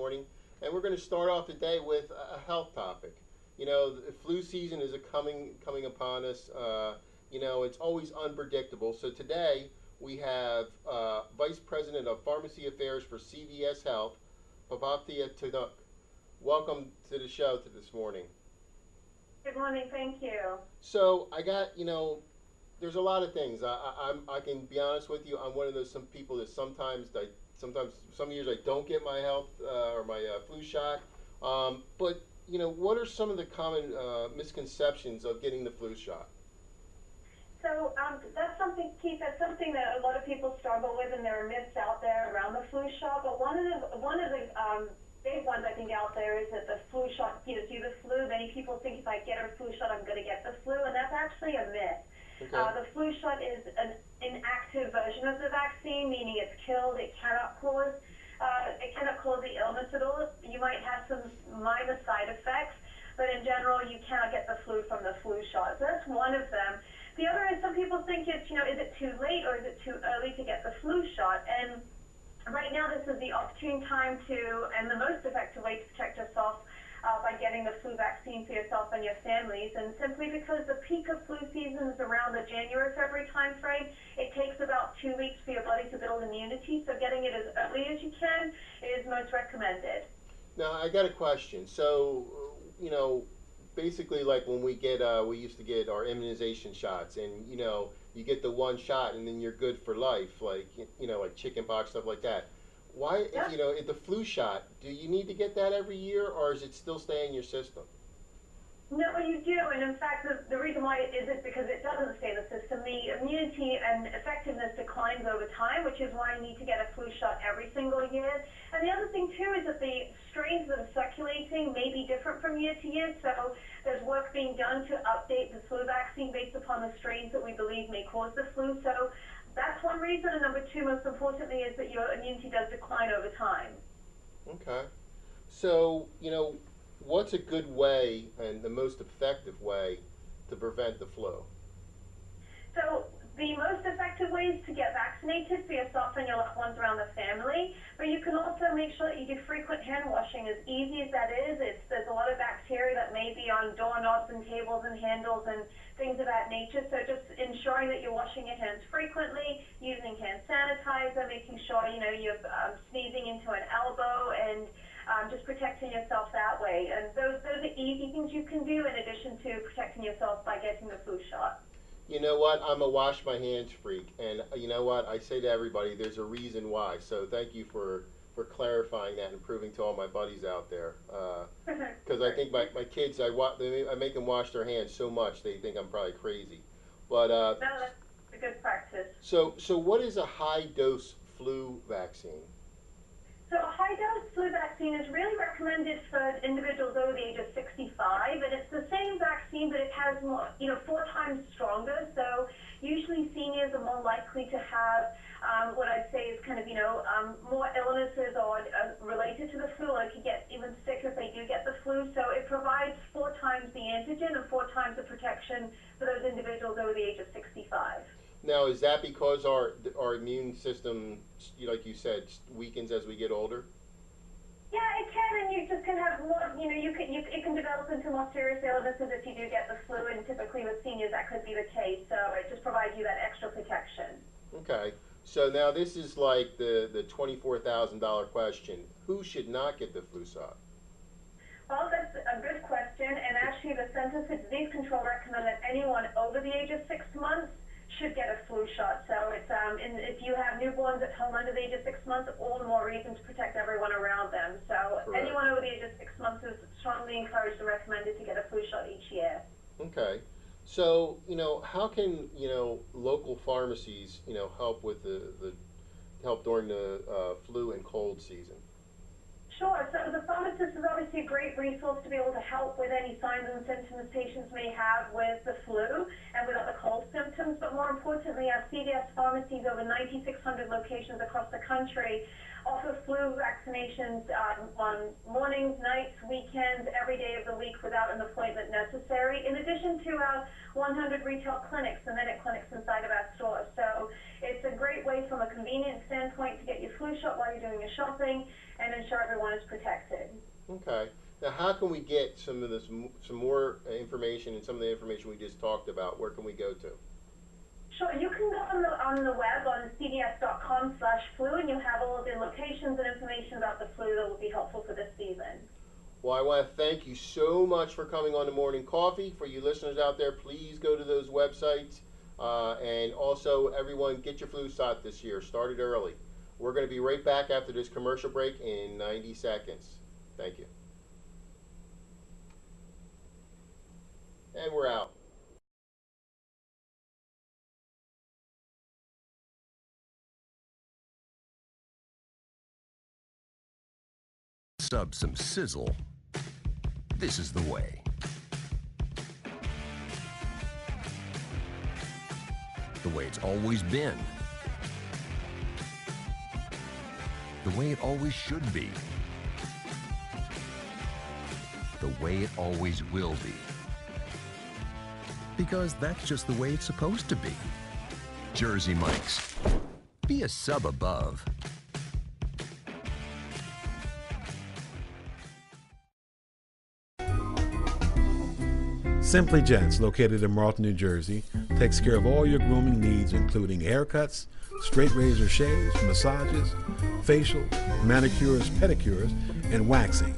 morning, and we're going to start off the day with a health topic. You know, the flu season is coming upon us. You know, it's always unpredictable. So today we have Vice President of Pharmacy Affairs for CVS Health, Papatya Tankut. Welcome to the show this morning. Good morning, thank you. So I got, there's a lot of things. I can be honest with you. I'm one of those some people that sometimes some years I don't get my health or my flu shot. But what are some of the common misconceptions of getting the flu shot? So that's something, Keith, that's something that a lot of people struggle with, and there are myths out there around the flu shot. But one of the big ones I think out there is that the flu shot gives you the flu. Many people think if I get a flu shot, I'm going to get the flu, and that's actually a myth. Okay. The flu shot is an inactive version of the vaccine, meaning it's killed. It cannot cause the illness at all. You might have some minor side effects, but in general, you cannot get the flu from the flu shot. So that's one of them. The other is some people think it's, is it too late or is it too early to get the flu shot? And right now, this is the opportune time and the most effective way to protect yourself by getting the flu vaccine for yourself and your families. And simply because the peak of flu season is around the January-February time frame, it takes about 2 weeks for your body to build immunity. So getting it as early as you can is most recommended. Now I got a question. So, basically like when we used to get our immunization shots, and you get the one shot and then you're good for life, like like chicken pox, stuff like that. Why, Yeah. if the flu shot, do you need to get that every year, or is it still stay in your system? No, you do, and in fact, the reason why it isn't because it doesn't stay in the system. The immunity and effectiveness declines over time, which is why you need to get a flu shot every single year. And the other thing, too, is that the strains that are circulating may be different from year to year, so there's work being done to update the flu vaccine based upon the strains that we believe may cause the flu. So that's one reason, and number two, most importantly, is that your immunity does decline over time. Okay. So, what's a good way and the most effective way to prevent the flu? So the most effective way is to get vaccinated for yourself and your loved ones around the family, but you can also make sure that you do frequent hand washing. As easy as that is, there's a lot of bacteria that may be on doorknobs and tables and handles and things of that nature, so just ensuring that you're washing your hands frequently, using hand sanitizer, making sure you're sneezing into an elbow, and just protecting yourself that way. And those are easy things you can do in addition to protecting yourself by getting the flu shot. You know what? I'm a wash my hands freak, and you know what? I say to everybody, there's a reason why. So thank you for clarifying that and proving to all my buddies out there. Because I think my kids, I make them wash their hands so much they think I'm probably crazy. But No, that's a good practice. so what is a high dose flu vaccine? So a high-dose flu vaccine is really recommended for individuals over the age of 65, and it's the same vaccine, but it has more, 4 times stronger. So usually seniors are more likely to have what I'd say is kind of, more illnesses or related to the flu, or could get even sick if they do get the flu. So it provides 4 times the antigen and 4 times the protection for those individuals over the age of 65. Now, is that because our immune system, like you said, weakens as we get older? Yeah, it can, and you just can have more, it can develop into more serious illnesses if you do get the flu, and typically with seniors that could be the case, so it just provides you that extra protection. Okay, so now this is like the $24,000 question. Who should not get the flu shot? Well, that's a good question, and actually the Centers for Disease Control recommend that anyone over the age of 6 months should get a flu shot. So it's if you have newborns at home under the age of 6 months, all the more reason to protect everyone around them. So Correct. anyone over the age of 6 months is strongly encouraged and recommended to get a flu shot each year. Okay, so how can local pharmacies help with the help during the flu and cold season? Sure. So the pharmacist is obviously a great resource to be able to help with any signs and symptoms patients may have with the flu and with other cold symptoms. But more importantly, our CVS pharmacies, over 9,600 locations across the country, offer flu vaccinations on mornings, nights, weekends, every day of the week without an appointment necessary, in addition to our 100 retail clinics, the minute clinics inside of our stores. So it's a great way from a convenience standpoint to get your flu shot while you're doing your shopping and ensure everyone is protected. Okay. Now, how can we get some more information and some of the information we just talked about? Where can we go to? Sure, you can go on the web on cvs.com/flu, and you'll have all of the locations and information about the flu that will be helpful for this season. Well, I want to thank you so much for coming on the Morning Coffee. For you listeners out there, please go to those websites. And also, everyone, get your flu shot this year. Start it early. We're going to be right back after this commercial break in 90 seconds. Thank you. And we're out. Sub some sizzle. This is the way. The way it's always been. The way it always should be. The way it always will be. Because that's just the way it's supposed to be. Jersey Mike's. Be a sub above. Simply Gents, located in Marlton, New Jersey, takes care of all your grooming needs, including haircuts, straight razor shaves, massages, facial, manicures, pedicures, and waxing.